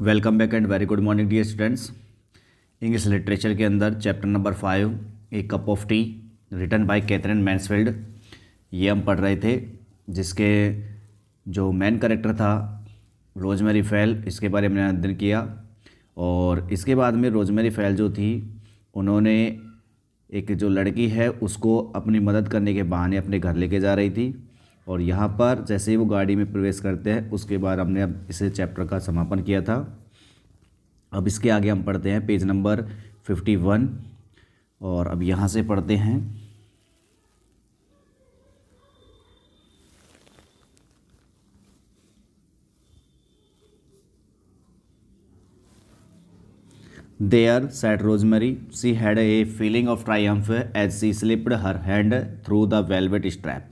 Welcome back and very good morning dear students. English literature के अंदर chapter number 5 a cup of tea written by Katherine Mansfield ये हम पढ़ रहे थे, जिसके जो मेन कैरेक्टर था रोजमेरी फेल, इसके बारे में अध्ययन किया। और इसके बाद में रोजमेरी फेल जो थी, उन्होंने एक जो लड़की है उसको अपनी मदद करने के बहाने अपने घर लेके जा रही थी। और यहाँ पर जैसे ही वो गाड़ी में प्रवेश करते हैं उसके बाद हमने अब इसे चैप्टर का समापन किया था। अब इसके आगे हम पढ़ते हैं पेज नंबर 51 और अब यहाँ से पढ़ते हैं। There sat Rosemary. She had a feeling of triumph as she slipped her hand through the velvet strap.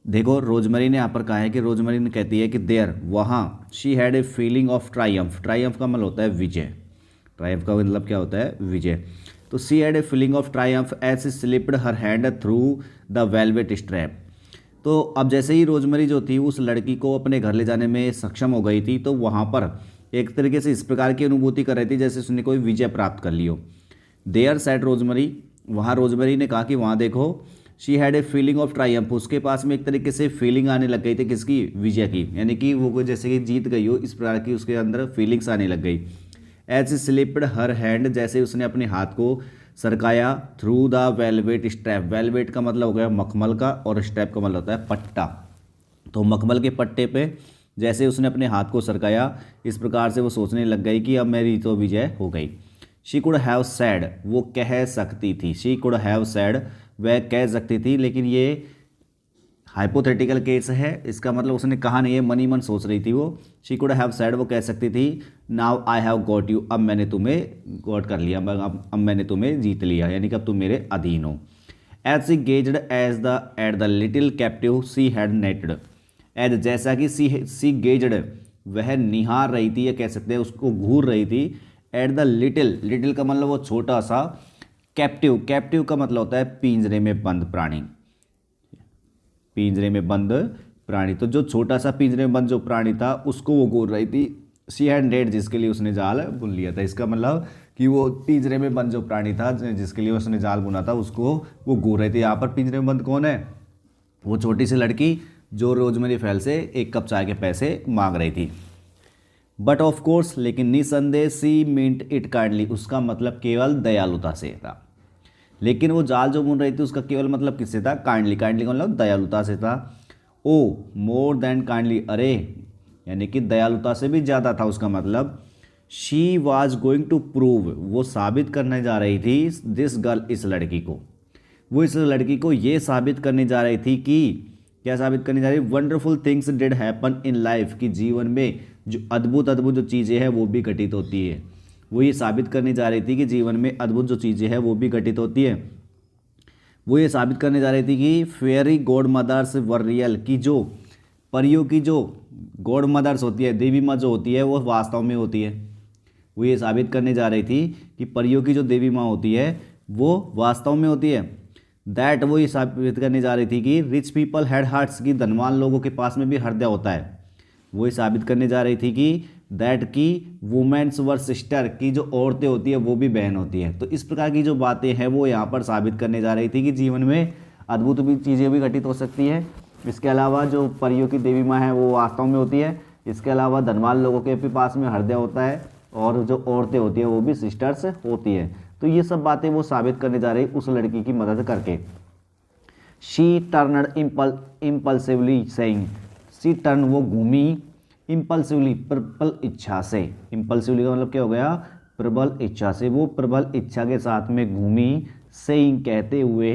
देखो, रोजमरी ने यहाँ पर कहा है कि रोजमरी ने कहती है कि देयर वहाँ she had a feeling of Triumph. Triumph का मतलब होता है विजय। ट्रायम्फ का मतलब क्या होता है? विजय। तो she had a feeling of triumph as she slipped her hand through the velvet strap. तो अब जैसे ही रोजमरी जो थी उस लड़की को अपने घर ले जाने में सक्षम हो गई थी, तो वहाँ पर एक तरीके से इस प्रकार की अनुभूति कर रही थी जैसे उसने कोई विजय प्राप्त कर ली हो। देयर सैड रोजमरी, वहाँ रोजमरी ने कहा कि वहाँ देखो, she had a feeling of Triumph, उसके पास में एक तरीके से फीलिंग आने लग गई थी। किसकी? विजय की, यानी कि वो कोई जैसे कि जीत गई हो, इस प्रकार की उसके अंदर फीलिंग्स आने लग गई। एज स्लिप्ड हर हैंड, जैसे उसने अपने हाथ को सरकाया through the velvet strap. Velvet का मतलब हो गया मखमल का और स्ट्रैप का मतलब होता है पट्टा। तो मखमल के पट्टे पे जैसे उसने अपने हाथ को सरकाया, इस प्रकार से वो सोचने लग गई कि अब मेरी तो विजय हो गई। शी कुड हैव सैड, वो कह सकती थी। शी कुड हैव सैड, वह कह सकती थी, लेकिन ये हाइपोथेटिकल केस है, इसका मतलब उसने कहा नहीं है, मनी मन सोच रही थी वो। शी कुड हैव सैड, वो कह सकती थी now I have got you, अब मैंने तुम्हें गॉट कर लिया, अब मैंने तुम्हें जीत लिया, यानी कि अब तुम मेरे अधीन हो। As she gazed as the at the little captive she had netted. As जैसा कि सी गेज्ड, वह निहार रही थी, या कह सकते हैं उसको घूर रही थी। एट द लिटिल, लिटिल का मतलब वो छोटा सा, कैप्टिव, कैप्टिव का मतलब होता है पिंजरे में बंद प्राणी। पिंजरे में बंद प्राणी, तो जो छोटा सा पिंजरे में बंद जो प्राणी था उसको वो घूर रही थी। शी हैड नेट, जिसके लिए उसने जाल बुन लिया था। इसका मतलब कि वो पिंजरे में बंद जो प्राणी था जिसके लिए उसने जाल बुना था उसको वो घूर रही थी। यहाँ पर पिंजरे में बंद कौन है? वो छोटी सी लड़की जो रोजमेरी फेल से एक कप चाय के पैसे मांग रही थी। बट ऑफ कोर्स, लेकिन निसंदेह, सी मींट इट काइंडली, उसका मतलब केवल दयालुता से था। लेकिन वो जाल जो बुन रही थी उसका केवल मतलब किससे था? काइंडली। काइंडली का मतलब दयालुता से था। ओ मोर देन काइंडली, अरे यानी कि दयालुता से भी ज़्यादा था उसका मतलब। She was going to prove, वो साबित करने जा रही थी, दिस गर्ल, इस लड़की को, वो इस लड़की को ये साबित करने जा रही थी कि क्या साबित करने जा रही? Wonderful things did happen in life, कि जीवन में जो अद्भुत अद्भुत जो चीज़ें हैं वो भी घटित होती है। वो ये साबित करने जा रही थी कि जीवन में अद्भुत जो चीज़ें हैं वो भी घटित होती है। वो ये साबित करने जा रही थी कि fairy godmothers were real, की जो परियों की जो गॉड मदर्स होती है, देवी माँ जो होती है, वो वास्तव में होती है। वो ये साबित करने जा रही थी कि परियों की जो देवी माँ होती है वो वास्तव में होती है। दैट, वो ये साबित करने जा रही थी कि रिच पीपल हैड हार्ट्स, की धनवान लोगों के पास में भी हृदय होता है। वो ये साबित करने जा रही थी कि दैट की वुमेन्स वर सिस्टर, की जो औरतें होती है वो भी बहन होती है। तो इस प्रकार की जो बातें हैं वो यहाँ पर साबित करने जा रही थी कि जीवन में अद्भुत भी चीज़ें भी घटित हो सकती हैं। इसके अलावा जो परियों की देवी माँ है वो वास्तव में होती है। इसके अलावा धनवान लोगों के भी पास में हृदय होता है, और जो औरतें होती है वो भी सिस्टर्स होती है। तो ये सब बातें वो साबित करने जा रही उस लड़की की मदद करके। She turned impulsively saying, she turn, वो घूमी, इम्पल्सिवली, प्रबल इच्छा से। इम्पल्सिवली का मतलब क्या हो गया? प्रबल इच्छा से। वो प्रबल इच्छा के साथ में घूमी, सेइंग, कहते हुए,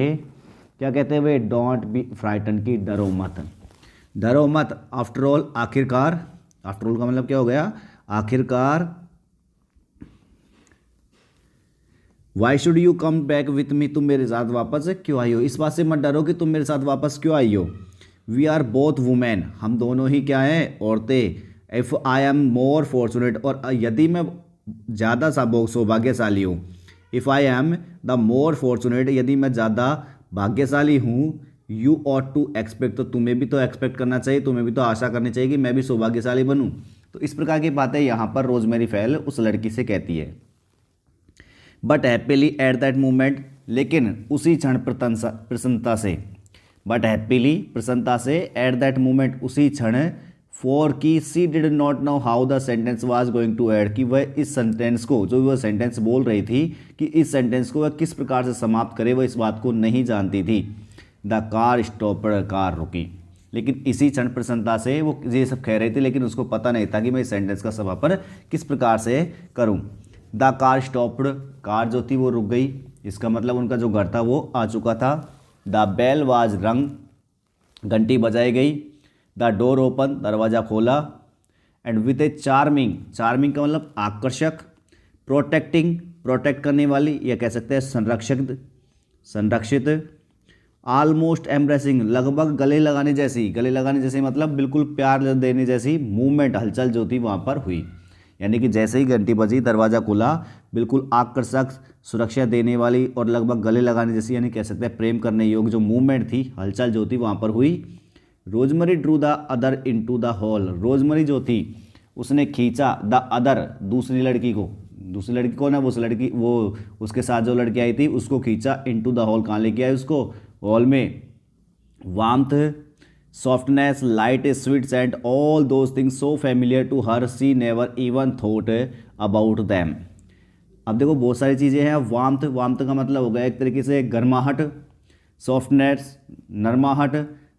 क्या कहते हुए? डोंट बी फ्राइटन, की डरो मत, डरो मत। आफ्टर ऑल, आखिरकार, आफ्टर ऑल का मतलब क्या हो गया? आखिरकार। Why should you come back with me, तुम मेरे साथ वापस क्यों आई हो? इस बात से मत डरो कि तुम मेरे साथ वापस क्यों आई हो। वी आर बोथ वुमेन, हम दोनों ही क्या हैं? औरतें। If I am more fortunate, और यदि मैं ज़्यादा सौभाग्यशाली हूँ। If I am the more fortunate, यदि मैं ज़्यादा भाग्यशाली हूँ। यू ऑट टू एक्सपेक्ट, तो तुम्हें भी तो एक्सपेक्ट करना चाहिए, तुम्हें भी तो आशा करनी चाहिए कि मैं भी सौभाग्यशाली बनूँ। तो इस प्रकार की बातें यहाँ पर रोजमेरी फेल उस लड़की से कहती है। But happily at that moment, लेकिन उसी क्षण प्रसन्नता से, बट हैप्पीली प्रसन्नता से, एट दैट मोमेंट उसी क्षण, फॉर की she did not know how the sentence was going to end, कि वह इस सेंटेंस को, जो वह सेंटेंस बोल रही थी, कि इस सेंटेंस को वह किस प्रकार से समाप्त करे, वह इस बात को नहीं जानती थी। द कार स्टॉप्ड, कार रुकी। लेकिन इसी क्षण प्रसन्नता से वो ये सब कह रही थी, लेकिन उसको पता नहीं था कि मैं इस सेंटेंस का समापन किस प्रकार से करूं। द कार स्टॉप्ड, कार जो थी वो रुक गई। इसका मतलब उनका जो घर था वो आ चुका था। द बेल वाज रंग, घंटी बजाई गई। द डोर ओपन, दरवाज़ा खोला। And with A charming, charming का मतलब आकर्षक, प्रोटेक्टिंग, प्रोटेक्ट करने वाली, या कह सकते हैं संरक्षक, संरक्षित, ऑलमोस्ट एम्ब्रेसिंग, लगभग गले लगाने जैसी, गले लगाने जैसी मतलब बिल्कुल प्यार देने जैसी मूवमेंट, हलचल जो थी वहाँ पर हुई। यानी कि जैसे ही घंटी बजी, दरवाज़ा खुला, बिल्कुल आकर्षक, सुरक्षा देने वाली और लगभग गले लगाने जैसी, यानी कह सकते हैं प्रेम करने योग्य जो मूवमेंट थी, हलचल जो थी वहाँ पर हुई। Rosemary drew the other into the hall, Rosemary जो थी उसने खींचा द अदर, दूसरी लड़की को, दूसरी लड़की कौन है, उस लड़की, वो उसके साथ जो लड़की आई थी उसको खींचा इनटू द हॉल, कहाँ लेके आई उसको, हॉल में। Warmth, softness, light, sweet scent, all those things so familiar to her, she never even thought about them. अब देखो बहुत सारी चीज़ें हैं। वार्मथ, वार्मथ का मतलब हो गया एक तरीके से गर्माहट, सॉफ्टनेस नरमाहट,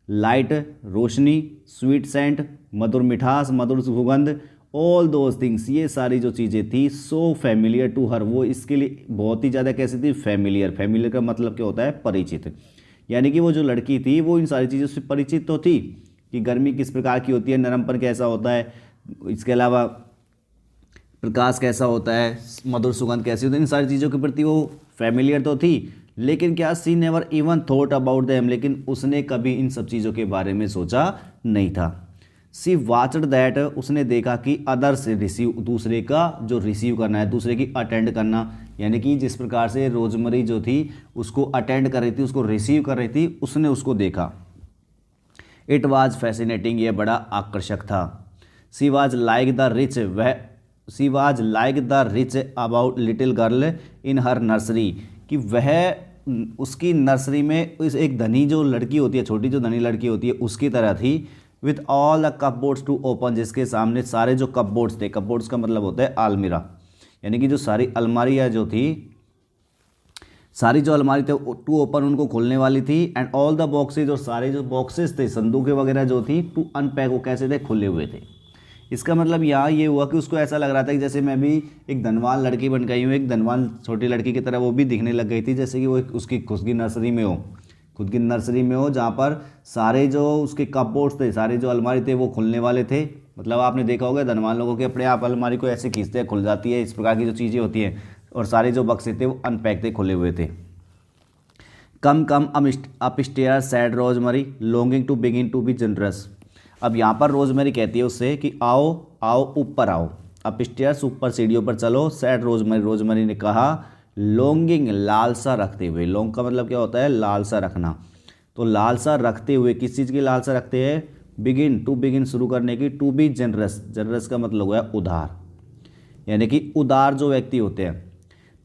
लाइट रोशनी, स्वीट सेंट मधुर मिठास, मधुर सुगंध, ऑल दोज थिंग्स, ये सारी जो चीज़ें थी, सो फैमिलियर टू हर, वो इसके लिए बहुत ही ज़्यादा कैसी थी, फैमिलियर। फैमिलियर का मतलब क्या होता है, परिचित। यानी कि वो जो लड़की थी वो इन सारी चीज़ों से परिचित तो थी, कि गर्मी किस प्रकार की होती है, नरमपन कैसा होता है, इसके अलावा प्रकाश कैसा होता है, मधुर सुगंध कैसी होती है, इन सारी चीज़ों के प्रति वो फैमिलियर तो थी। लेकिन क्या, she never even thought about them, लेकिन उसने कभी इन सब चीज़ों के बारे में सोचा नहीं था। सी वाच्ड दैट, उसने देखा कि अदर्स रिसीव, दूसरे का जो रिसीव करना है, दूसरे की अटेंड करना, यानी कि जिस प्रकार से रोजमरी जो थी उसको अटेंड कर रही थी, उसको रिसीव कर रही थी, उसने उसको देखा। इट वाज फैसिनेटिंग, ये बड़ा आकर्षक था। She was like the rich, वह she was like the rich about little girl in her nursery, कि वह उसकी नर्सरी में इस एक धनी जो लड़की होती है, छोटी जो धनी लड़की होती है उसकी तरह थी। With all the cupboards to open, जिसके सामने सारे जो कपबोर्ड्स थे, कपबोर्ड्स का मतलब होता है अलमीरा, यानी कि जो सारी अलमारियाँ जो थी, सारी जो अलमारी थे टू ओपन, उनको खोलने वाली थी। एंड ऑल द बॉक्सेज, और सारे जो बॉक्सेस थे, संदूकें वगैरह जो थी, टू अनपैक, वो कैसे थे, खुले हुए थे। इसका मतलब यहाँ ये हुआ कि उसको ऐसा लग रहा था कि जैसे मैं भी एक धनवान लड़की बन गई हूँ, एक धनवान छोटी लड़की की तरह वो भी दिखने लग गई थी, जैसे कि वो उसकी खुद की नर्सरी में हो, खुद की नर्सरी में हो, जहाँ पर सारे जो उसके कपबोर्ड्स थे, सारे जो अलमारी थे वो खुलने वाले थे। मतलब आपने देखा होगा धनवान लोगों के अपने आप अलमारी को ऐसे खींचते हैं, खुल जाती है, इस प्रकार की जो चीज़ें होती हैं, और सारे जो बक्से थे वो अनपैक थे, खुले हुए थे। Come come upstair said Rosemary, longing to begin to be generous. अब यहाँ पर रोजमेरी कहती है उससे कि आओ आओ ऊपर आओ, अपस्टेयर्स ऊपर सीढ़ियों पर चलो। सैड रोजमरी, रोजमरी ने कहा। लॉन्गिंग, लालसा रखते हुए, लॉन्ग का मतलब क्या होता है, लालसा रखना। तो लालसा रखते हुए, किस चीज़ की लालसा रखते हैं, बिगिन, टू बिगिन, शुरू करने की। टू बी जनरस, जनरस का मतलब हुआ है उदार, यानी कि उदार जो व्यक्ति होते हैं,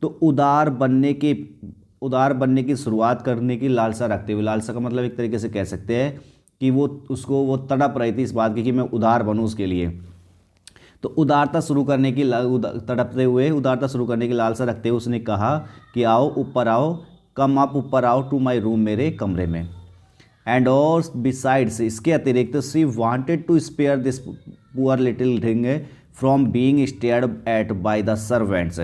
तो उदार बनने की शुरुआत करने की लालसा रखते हुए। लालसा का मतलब एक तरीके से कह सकते हैं कि वो तड़प रही थी इस बात की कि मैं उदार बनूं उसके लिए। तो उदारता शुरू करने की तड़पते हुए उदारता शुरू करने की लालसा रखते हुए उसने कहा कि आओ ऊपर आओ, कम आप ऊपर आओ टू माई रूम, मेरे कमरे में। एंड और बिसाइड्स, इसके अतिरिक्त she wanted to spare this poor little thing from being stared at by the servants.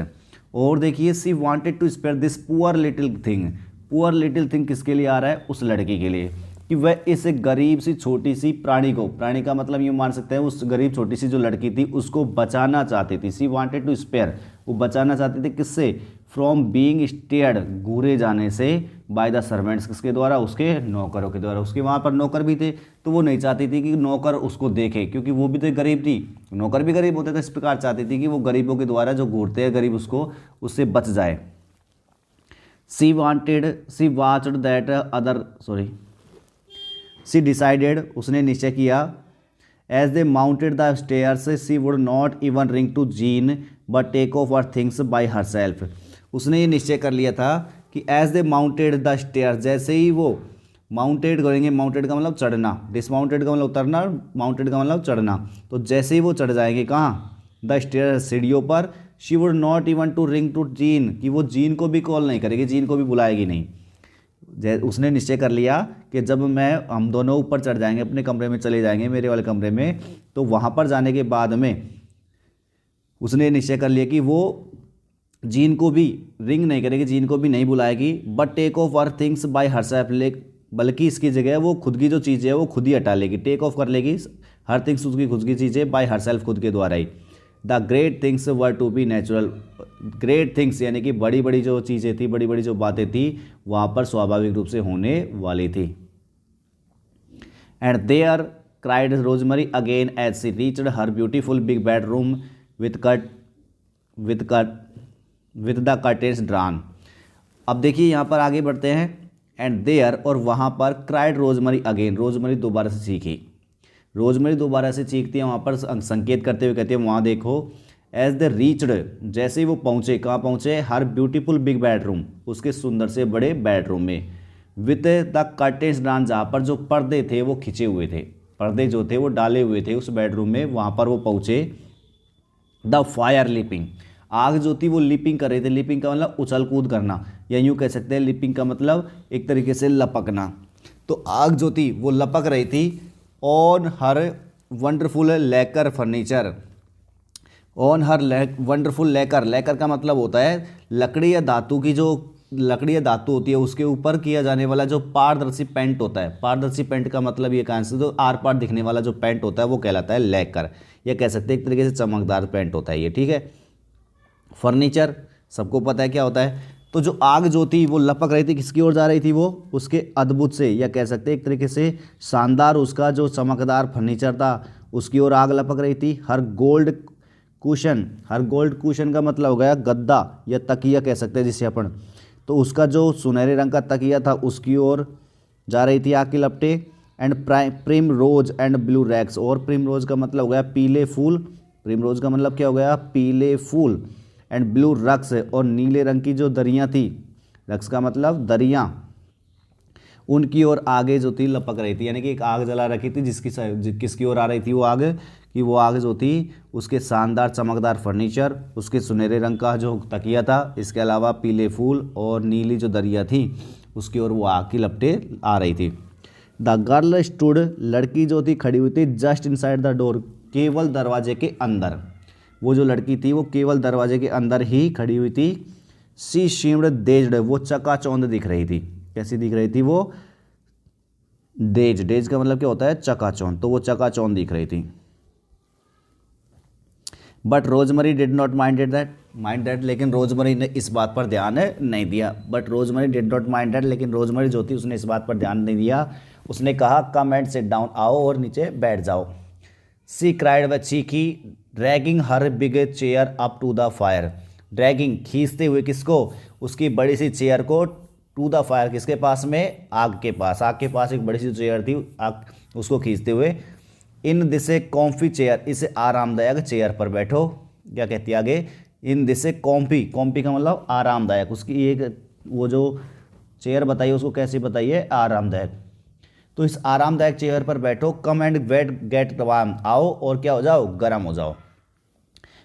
और देखिए, she wanted to spare this poor little thing, poor little thing किसके लिए आ रहा है, उस लड़की के लिए, कि वह इस गरीब सी छोटी सी प्राणी को, प्राणी का मतलब यूँ मान सकते हैं उस गरीब छोटी सी जो लड़की थी उसको बचाना चाहती थी। सी वांटेड टू स्पेयर, वो बचाना चाहती थी किससे, फ्रॉम बीइंग स्टेयर्ड, घूरे जाने से, बाय द सर्वेंट्स, किसके द्वारा, उसके नौकरों के द्वारा। उसके वहाँ पर नौकर भी थे, तो वो नहीं चाहती थी कि नौकर उसको देखे, क्योंकि वो भी तो गरीब थी, नौकर भी गरीब होते थे। इस प्रकार चाहती थी कि वो गरीबों के द्वारा जो घूरते हैं गरीब, उसको उससे बच जाए। She watched that other she decided, उसने निश्चय किया, as they mounted the stairs she would not even ring to Jean but take off her things by her self. उसने ये निश्चय कर लिया था कि as they mounted the stairs, जैसे ही वो माउंटेड करेंगे, माउंटेड का मतलब चढ़ना, डिसमाउंटेड का मतलब उतरना, माउंटेड का मतलब चढ़ना, तो जैसे ही वो चढ़ जाएंगे कहाँ, द स्टेयर सीढ़ियों पर, she would not even to ring to Jean, कि वो जीन को भी कॉल नहीं करेगी, जीन को भी बुलाएगी नहीं। उसने निश्चय कर लिया कि जब हम दोनों ऊपर चढ़ जाएंगे, अपने कमरे में चले जाएंगे, मेरे वाले कमरे में, तो वहाँ पर जाने के बाद में उसने निश्चय कर लिया कि वो जीन को भी रिंग नहीं करेगी, जीन को भी नहीं बुलाएगी, but take off her things by herself, बल्कि इसकी जगह वो खुद की जो चीज़ें है वो खुद ही हटा लेगी, टेक ऑफ कर लेगी हर थिंग्स, उसकी खुद की चीज़ें, बाय हरसेल्फ, खुद के द्वारा ही। The great things were to be natural, great things यानी कि बड़ी बड़ी जो चीज़ें थी, बड़ी बड़ी जो बातें थी वहाँ पर स्वाभाविक रूप से होने वाली थी। And there cried Rosemary again as she reached her beautiful big bedroom with the curtains drawn. अब देखिए यहाँ पर आगे बढ़ते हैं। एंड देयर, और वहाँ पर क्राइड रोजमरी अगेन, रोजमरी दोबारा से चीखी, रोजमरी दोबारा से चीखती है, वहाँ पर संकेत करते हुए कहती है, वहाँ देखो, एज द रीच्ड, जैसे ही वो पहुँचे, कहाँ पहुँचे, हर ब्यूटीफुल बिग बेडरूम, उसके सुंदर से बड़े बेडरूम में, विद द कर्टेन्स ड्रान, जहाँ पर जो पर्दे थे वो खिंचे हुए थे, पर्दे जो थे वो डाले हुए थे उस बेडरूम में, वहाँ पर वो पहुँचे। द फायर लिपिंग, आग जो थी वो लिपिंग कर रही थी, लिपिंग का मतलब उछल कूद करना, या यूँ कह सकते हैं लिपिंग का मतलब एक तरीके से लपकना। तो आग जो थी वो लपक रही थी ऑन हर वंडरफुल लेकर फर्नीचर, ऑन हर वंडरफुल लेकर, लेकर का मतलब होता है लकड़ी या धातु की, जो लकड़ी या धातु होती है उसके ऊपर किया जाने वाला जो पारदर्शी पेंट होता है, पारदर्शी पेंट का मतलब ये कहाँ से, जो आर पार दिखने वाला जो पेंट होता है वो कहलाता है लेकर, या कह सकते हैं एक तरीके से चमकदार पेंट होता है ये, ठीक है। फर्नीचर सबको पता है क्या होता है। तो जो आग जो थी वो लपक रही थी, किसकी ओर जा रही थी, वो उसके अद्भुत से, या कह सकते हैं एक तरीके से शानदार, उसका जो चमकदार फर्नीचर था उसकी ओर आग लपक रही थी। हर गोल्ड कुशन, हर गोल्ड कुशन का मतलब हो गया गद्दा या तकिया कह सकते हैं जिसे अपन, तो उसका जो सुनहरे रंग का तकिया था उसकी ओर जा रही थी आग की लपटे। And primrose and blue rugs, और प्रिम रोज का मतलब हो गया पीले फूल, प्रिम रोज का मतलब क्या हो गया, पीले फूल। एंड ब्लू रक्स, और नीले रंग की जो दरियाँ थी, रक्स का मतलब दरियाँ, उनकी ओर आगे जो थी लपक रही थी, यानी कि एक आग जला रखी थी किसकी ओर आ रही थी वो आग, कि वो आग जो थी उसके शानदार चमकदार फर्नीचर, उसके सुनहरे रंग का जो तकिया था, इसके अलावा पीले फूल और नीली जो दरिया थी उसकी ओर वो आग की लपटे आ रही थी। द गर्ल स्टूड, लड़की जो थी खड़ी हुई थी, जस्ट इनसाइड द डोर, केवल दरवाजे के अंदर, वो जो लड़की थी वो केवल दरवाजे के अंदर ही खड़ी हुई थी। सी शीम्ड डेज्ड, वो चकाचौंध दिख रही थी, कैसी दिख रही थी वो, डेज, डेज का मतलब क्या होता है, चकाचौंध, तो वो चकाचौंध दिख रही थी। But Rosemary did not mind that, लेकिन रोजमरी ने इस बात पर ध्यान नहीं दिया। But Rosemary did not mind that, लेकिन रोजमरी जो थी उसने इस बात पर ध्यान नहीं दिया। उसने कहा कम एंड सिट डाउन, आओ और नीचे बैठ जाओ। सी क्राइड, व चीखी, dragging her big chair up to the fire, dragging खींचते हुए किसको, उसकी बड़ी सी चेयर को, टू द फायर किसके पास में, आग के पास, आग के पास एक बड़ी सी चेयर थी, आग उसको खींचते हुए। इन दिसे कॉम्फी चेयर, इसे आरामदायक चेयर पर बैठो, क्या कहती है आगे, इन दिसे कॉम्फी, कॉम्फी का मतलब आरामदायक, उसकी एक वो जो चेयर बताइए उसको कैसी बताइए, आरामदायक, तो इस आरामदायक चेयर पर बैठो। कम एंड गेट वार्म, आओ और क्या हो जाओ, गर्म हो जाओ।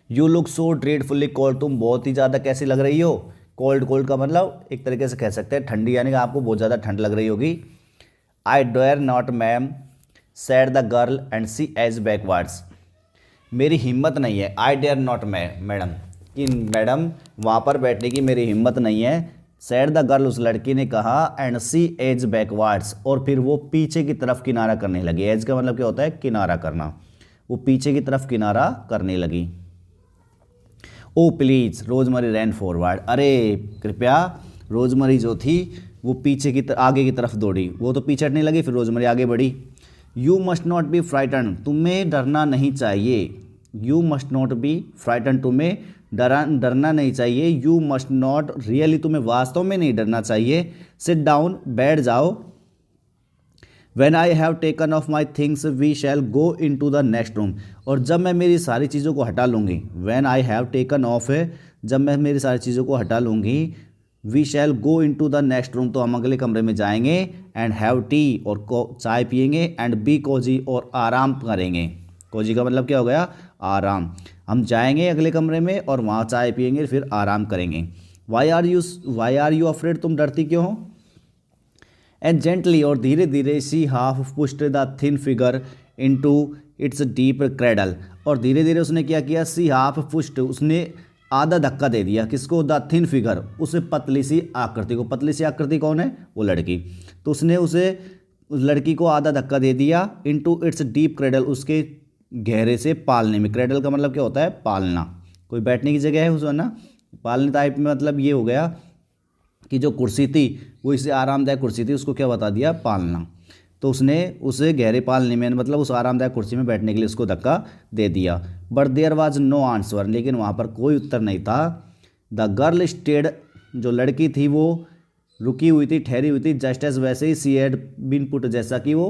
You look so dreadfully cold, तुम बहुत ही ज़्यादा कैसी लग रही हो, कोल्ड, कोल्ड का मतलब एक तरीके से कह सकते हैं ठंडी, यानी कि आपको बहुत ज़्यादा ठंड लग रही होगी। I dare not ma'am, said the girl and she edge backwards, मेरी हिम्मत नहीं है, आई डेयर नॉट मैडम, कि मैडम वहाँ पर बैठने की मेरी हिम्मत नहीं है। सैड द गर्ल, उस लड़की ने कहा, एंड सी एज बैकवर्ड्स, और फिर वो पीछे की तरफ किनारा करने लगी। एज का मतलब क्या होता है, किनारा करना, वो पीछे की तरफ किनारा करने लगी। ओ प्लीज, रोजमरी रैन फॉरवर्ड, अरे कृपया, रोजमरी जो थी वो पीछे की आगे की तरफ दौड़ी, वो तो पीछे हटने लगी, फिर रोजमरी आगे बढ़ी। You must not be frighten, तुम्हें डरना नहीं चाहिए, you must not be frighten, तुम्हें डरना नहीं चाहिए। यू मस्ट नॉट रियली, तुम्हें वास्तव में नहीं डरना चाहिए। सिट डाउन, बैठ जाओ। When I have taken off my things we shall go into the next room. और जब मैं मेरी सारी चीज़ों को हटा लूँगी, when I have taken off है, जब मैं मेरी सारी चीज़ों को हटा लूँगी, we shall go into the next room, तो हम अगले कमरे में जाएंगे, एंड हैव टी और चाय पियेंगे, एंड बी कोजी और आराम करेंगे। कोजी का मतलब क्या हो गया? आराम। हम जाएंगे अगले कमरे में और वहाँ चाय पियेंगे, फिर आराम करेंगे। वाई आर यू अफ्रेड, तुम डरती क्यों हो? एंड जेंटली, और धीरे धीरे, she half pushed the thin figure into its deep cradle, और धीरे धीरे उसने क्या किया? सी हाफ पुश्ड, उसने आधा धक्का दे दिया। किसको? द थिन फिगर, उस पतली सी आकृति को। पतली सी आकृति कौन है? वो लड़की। तो उसने उस लड़की को आधा धक्का दे दिया इनटू इट्स डीप क्रेडल, उसके गहरे से पालने में। क्रेडल का मतलब क्या होता है? पालना। कोई बैठने की जगह है उसमें ना, पालने टाइप में, मतलब ये हो गया कि जो कुर्सी थी वो इससे आरामदायक कुर्सी थी, उसको क्या बता दिया? पालना। तो उसने उसे गहरे पालने में, मतलब उस आरामदायक कुर्सी में बैठने के लिए उसको धक्का दे दिया। But there was no answer, लेकिन वहाँ पर कोई उत्तर नहीं था। द गर्ल स्टेड, जो लड़की थी वो रुकी हुई थी, ठहरी हुई थी, जस्ट एज, वैसे ही सी हैड बीन पुट, जैसा कि वो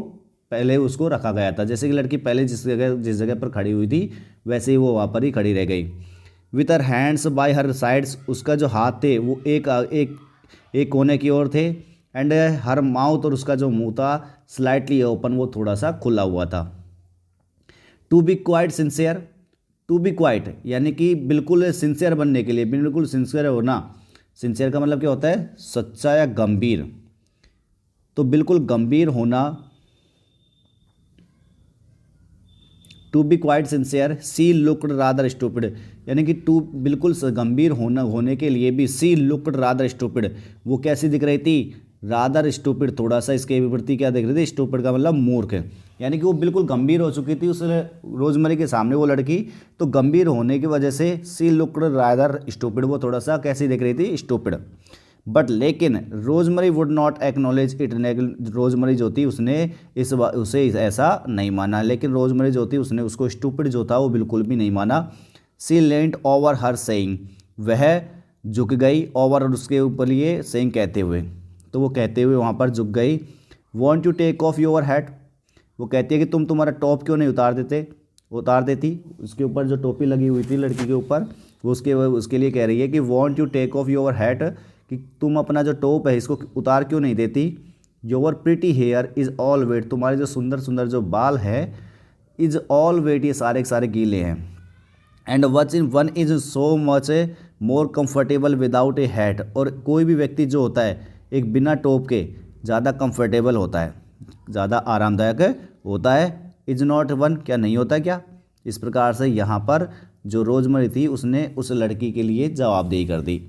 पहले उसको रखा गया था। जैसे कि लड़की पहले जिस जगह पर खड़ी हुई थी वैसे ही वो वहाँ पर ही खड़ी रह गई। With her hands bye her sides, उसका जो हाथ थे वो एक कोने की ओर थे। एंड हर माउथ, और उसका जो मुंह था, स्लाइटली ओपन, वो थोड़ा सा खुला हुआ था। To be quite sincere, to be quite यानी कि बिल्कुल सिंसियर बनने के लिए, बिल्कुल सिंसियर होना। सिंसियर का मतलब क्या होता है? सच्चा या गंभीर। तो बिल्कुल गंभीर होना, to be quite sincere, she looked rather stupid, यानी कि टू बिल्कुल गंभीर होने के लिए भी, सी लुक्ड रादर स्टूपिड, वो कैसी दिख रही थी? रादर स्टूपिड, थोड़ा सा इसके विपरीत क्या दिख रही थी? स्टूपिड का मतलब मूर्ख, यानी कि वो बिल्कुल गंभीर हो चुकी थी उस रोजमरी के सामने वो लड़की। तो गंभीर होने की वजह से सी लुक्ड रादर स्टूपिड, वो थोड़ा सा कैसी दिख रही थी? स्टूपिड। बट लेकिन rosemary would not acknowledge it, rosemary जो थी उसने उसे ऐसा नहीं माना। लेकिन रोजमरी जो थी उसने उसको स्टूपिड जो था वो बिल्कुल भी नहीं माना। सी लेंट ओवर हर सेइंग, वह झुक गई, ओवर, और उसके ऊपर लिए सेइंग कहते हुए, तो वो कहते हुए वहाँ पर झुक गई। Won't you take off your hat, वो कहती है कि तुम तुम्हारा टॉप क्यों नहीं उतार देती। उसके ऊपर जो टोपी लगी हुई थी लड़की के ऊपर, वो उसके लिए कह रही है कि won't you take off your hat, कि तुम अपना जो टॉप है इसको उतार क्यों नहीं देती। Your pretty hair is all wet, तुम्हारे जो सुंदर सुंदर जो बाल है, इज़ ऑल वेट, ये सारे के सारे गीले हैं। And one is so much more comfortable without A hat, और कोई भी व्यक्ति जो होता है एक बिना टोप के ज़्यादा कंफर्टेबल होता है, ज़्यादा आरामदायक होता है। इज़ नॉट वन, क्या नहीं होता क्या? इस प्रकार से यहाँ पर जो रोजमरी थी उसने उस लड़की के लिए जवाबदेही कर दी।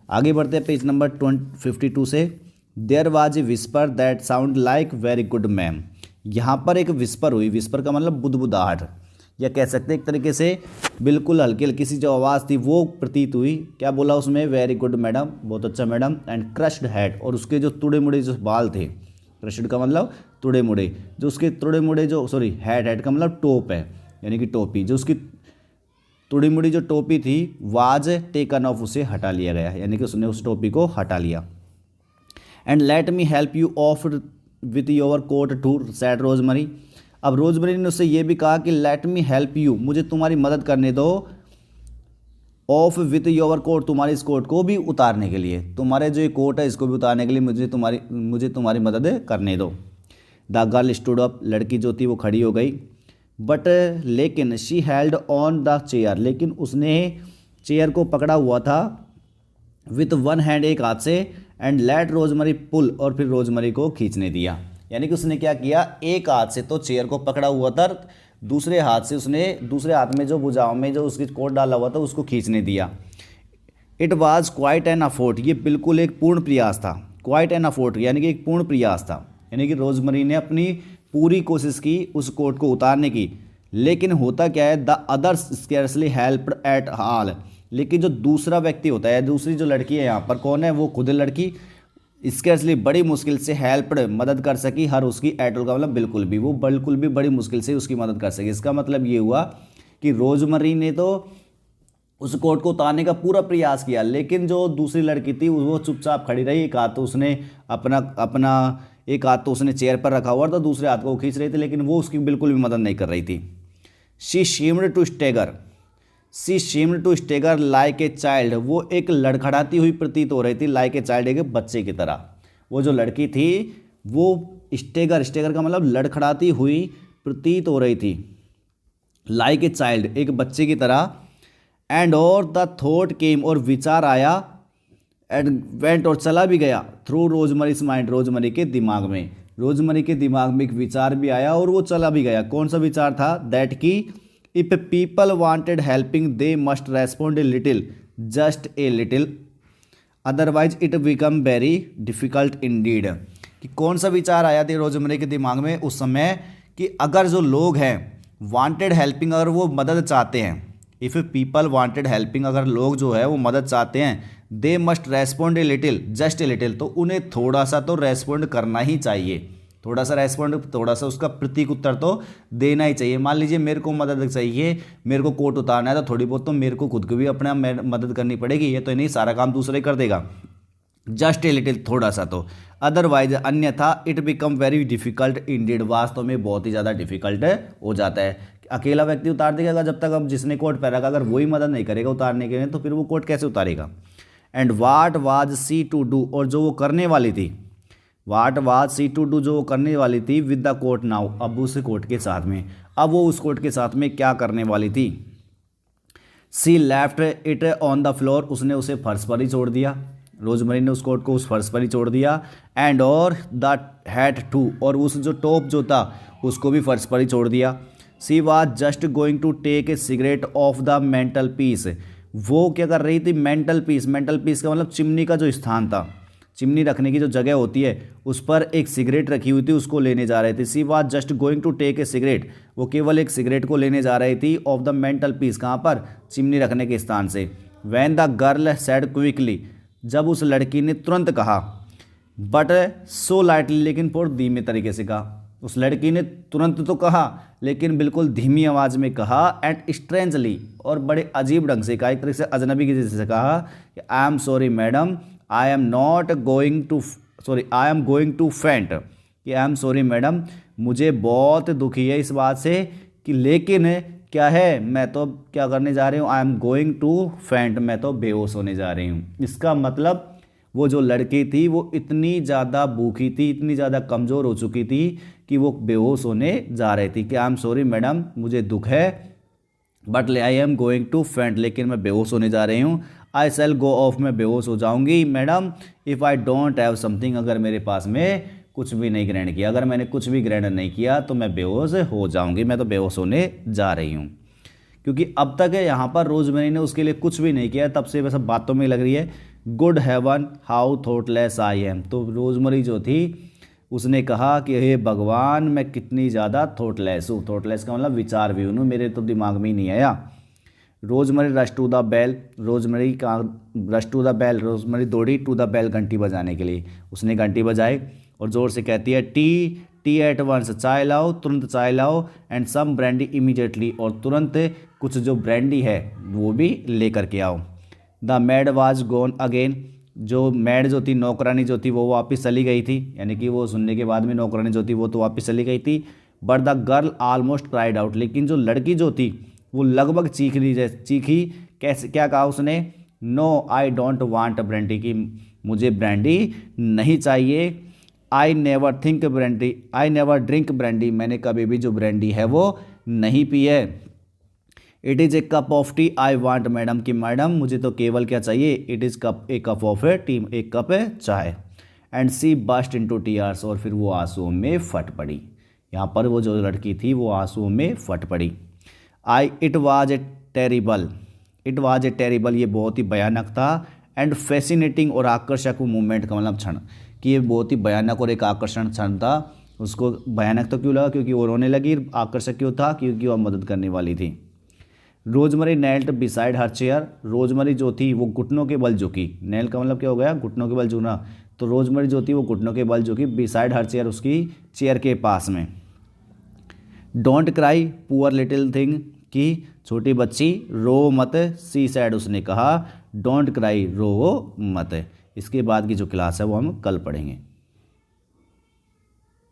आगे बढ़ते हैं पेज नंबर 52 से। There was a whisper that sound like very good ma'am, यहाँ पर एक विस्पर हुई। विस्पर का मतलब बुदबुदाहट, या कह सकते हैं एक तरीके से बिल्कुल हल्की हल्की सी जो आवाज़ थी वो प्रतीत हुई। क्या बोला उसमें? वेरी गुड मैडम, बहुत अच्छा मैडम। एंड क्रश्ड हेड, और उसके जो तुड़े मुड़े जो बाल थे, क्रश्ड का मतलब तुड़े मुड़े, जो उसके तुड़े मुड़े जो हेड का मतलब टोप है, यानी कि टोपी, जो उसकी तुड़ी मुड़ी जो टोपी थी वाज टेकन ऑफ, उसे हटा लिया गया, यानी कि उसने उस टोपी को हटा लिया। And let me help you off with your coat too, said Rosemary. अब रोजमरी ने उससे ये भी कहा कि लेट मी हेल्प यू, मुझे तुम्हारी मदद करने दो, ऑफ विथ योर कोट, तुम्हारे इस कोट को भी उतारने के लिए, तुम्हारे जो ये कोट है इसको भी उतारने के लिए मुझे तुम्हारी मदद करने दो। द गर्ल स्टूड अप, लड़की जो थी वो खड़ी हो गई। बट लेकिन she held on the chair, लेकिन उसने चेयर को पकड़ा हुआ था विथ वन हैंड, एक हाथ से। एंड लेट रोजमरी पुल, और फिर रोजमरी को खींचने दिया, यानी कि उसने क्या किया? एक हाथ से तो चेयर को पकड़ा हुआ था, दूसरे हाथ से उसने दूसरे हाथ में जो भुजाओं में जो उसकी कोट डाला हुआ था उसको खींचने दिया। इट वॉज क्वाइट एन अफोर्ट, ये बिल्कुल एक पूर्ण प्रयास था। क्वाइट एन अफोर्ट यानी कि एक पूर्ण प्रयास था, यानी कि रोजमरी ने अपनी पूरी कोशिश की उस कोट को उतारने की। लेकिन होता क्या है? The others scarcely helped at all, लेकिन जो दूसरा व्यक्ति होता है, दूसरी जो लड़की है यहाँ पर कौन है? वो खुद लड़की स्केर्सली, बड़ी मुश्किल से, हेल्प्ड मदद कर सकी, हर उसकी एट ऑल का मतलब बिल्कुल भी, वो बिल्कुल भी बड़ी मुश्किल से उसकी मदद कर सकी। इसका मतलब ये हुआ कि रोजमरी ने तो उस कोट को उतारने का पूरा प्रयास किया, लेकिन जो दूसरी लड़की थी वो चुपचाप खड़ी रही। एक हाथ तो उसने अपना एक हाथ तो उसने चेयर पर रखा हुआ था, दूसरे हाथ को वो खींच रही थी, लेकिन वो उसकी बिल्कुल भी मदद नहीं कर रही थी। She seemed to stagger, she seemed to stagger like a child, वो एक लड़खड़ाती हुई प्रतीत हो रही थी, लाइक ए चाइल्ड, एक बच्चे की तरह। वो जो लड़की थी वो स्टेगर, स्टेगर का मतलब लड़खड़ाती हुई प्रतीत हो रही थी, लाइक ए चाइल्ड, एक बच्चे की तरह। एंड और द थॉट केम, और विचार आया, एंड वेंट, और चला भी गया, थ्रू रोजमरीज माइंड, रोजमरी के दिमाग में, रोजमरी के दिमाग में एक विचार भी आया और वो चला भी गया। कौन सा विचार था? दैट की if people wanted helping they must respond a little, just a little, otherwise it become very difficult Indeed. कि कौन सा विचार आया थी रोजमर्रा के दिमाग में उस समय कि अगर जो लोग हैं वांटेड हेल्पिंग, अगर वो मदद चाहते हैं, इफ़ पीपल वांटेड हेल्पिंग, अगर लोग जो है वो मदद चाहते हैं, they must respond a little, just a little, तो उन्हें थोड़ा सा तो रेस्पॉन्ड करना ही चाहिए, थोड़ा सा रेस्पॉन्ड, थोड़ा सा उसका प्रतीक उत्तर तो देना ही चाहिए। मान लीजिए मेरे को मदद चाहिए, मेरे को कोट उतारना है, तो थोड़ी बहुत तो मेरे को खुद को भी अपने मदद करनी पड़ेगी, ये तो नहीं सारा काम दूसरे कर देगा, जस्ट ए लिटिल, थोड़ा सा तो, अदरवाइज अन्यथा it become very difficult Indeed, वास्तव में बहुत ही ज़्यादा डिफिकल्ट हो जाता है। अकेला व्यक्ति उतार देगा जब तक, अब जिसने कोट पहना का अगर वही मदद नहीं करेगा उतारने के लिए, तो फिर वो कोट कैसे उतारेगा। And what was she to do, और जो वो करने वाली थी, what was she to do, जो वो करने वाली थी, विद द कोट नाउ, अब उस कोट के साथ में, अब वो उस कोट के साथ में क्या करने वाली थी। She left it on the floor, उसने उसे फर्श पर ही छोड़ दिया, रोजमरी ने उस कोट को उस फर्श पर ही छोड़ दिया। एंड और द हैट टू, और उस जो टॉप जो था उसको भी फर्श पर ही छोड़ दिया। She was just going to take a cigarette off the mantelpiece, वो क्या कर रही थी, मेंटल पीस, मेंटल पीस का मतलब चिमनी का जो स्थान था, चिमनी रखने की जो जगह होती है उस पर एक सिगरेट रखी हुई थी, उसको लेने जा रहे थे। She was just going to take a cigarette, वो केवल एक सिगरेट को लेने जा रही थी, ऑफ द मेंटल पीस, कहाँ पर, चिमनी रखने के स्थान से। When the girl said quickly, जब उस लड़की ने तुरंत कहा, बट सो लाइटली, लेकिन बहुत धीमे तरीके से कहा, उस लड़की ने तुरंत तो कहा लेकिन बिल्कुल धीमी आवाज़ में कहा, एंड स्ट्रेंजली, और बड़े अजीब ढंग से कहा, एक तरह से अजनबी की जैसे कहा कि I am sorry madam, I am not going to, sorry I am going to faint, कि आई एम सॉरी मैडम, मुझे बहुत दुखी है इस बात से कि, लेकिन क्या है, मैं तो क्या करने जा रही हूँ, आई एम गोइंग टू फेंट, मैं तो बेहोश होने जा रही हूँ। इसका मतलब वो जो लड़की थी वो इतनी ज़्यादा भूखी थी, इतनी ज़्यादा कमज़ोर हो चुकी थी कि वो बेहोश होने जा रही थी, कि आई एम सॉरी मैडम, मुझे दुख है, but I am going to faint, लेकिन मैं बेहोश होने जा रही हूँ। आई सेल गो ऑफ, मैं बेहोश हो जाऊँगी madam, if I don't have something, अगर मेरे पास में कुछ भी नहीं ग्रहण किया, अगर मैंने कुछ भी ग्रहण नहीं किया तो मैं बेहोश हो जाऊंगी, मैं तो बेहोश होने जा रही हूँ। क्योंकि अब तक यहाँ पर रोजमेरी ने उसके लिए कुछ भी नहीं किया, तब से वैसे बातों में लग रही है, good heaven how thoughtless I am, तो रोजमेरी जो थी उसने कहा कि हे भगवान, मैं कितनी ज़्यादा थॉटलेस हूँ, थॉटलेस का मतलब विचार भी हूँ, मेरे तो दिमाग में ही नहीं आया। Rosemary rush to the bell, Rosemary का rush to the bell, Rosemary दौड़ी टू द बेल, घंटी बजाने के लिए, उसने घंटी बजाई और ज़ोर से कहती है, टी एट वंस, चाय लाओ, तुरंत चाय लाओ, एंड सम ब्रांडी इमीडिएटली, और तुरंत कुछ जो ब्रांडी है वो भी लेकर के आओ। The maid was gone again, जो मैड जो थी, नौकरानी जो थी, वो वापस चली गई थी, यानी कि वो सुनने के बाद में नौकरानी जो थी वो तो वापस चली गई थी। But the girl almost cried out, लेकिन जो लड़की जो थी वो लगभग चीखी, कैसे, क्या कहा उसने, no I don't want brandy, की मुझे ब्रांडी नहीं चाहिए। आई नेवर ड्रिंक ब्रांडी, मैंने कभी भी जो ब्रांडी है वो नहीं पी है। It is a cup of tea I want madam, की मैडम मुझे तो केवल क्या चाहिए, it is a cup of tea, एक कप चाय। And she burst into tears, और फिर वो आंसुओं में फट पड़ी, यहाँ पर वो जो लड़की थी वो आंसुओं में फट पड़ी। इट वाज ए टेरिबल, ये बहुत ही भयानक था। एंड फैसिनेटिंग, और आकर्षक मूवमेंट का मतलब क्षण, कि ये बहुत ही भयानक और एक आकर्षण क्षण था। उसको भयानक तो क्यों लगा, क्योंकि वो रोने लगी, आकर्षक क्यों था, क्योंकि वह मदद करने वाली थी। Rosemary knelt beside her chair, rosemary जो थी वो घुटनों के बल झुकी, नेल का मतलब क्या हो गया, घुटनों के बल झुकना, तो रोजमरी जो थी वो घुटनों के बल झुकी, बिसाइड हर चेयर, उसकी चेयर के पास में। Don't cry poor little thing, की छोटी बच्ची रो मत, सी सैड, उसने कहा, डोंट क्राई, रो मत। इसके बाद की जो क्लास है वो हम कल पढ़ेंगे।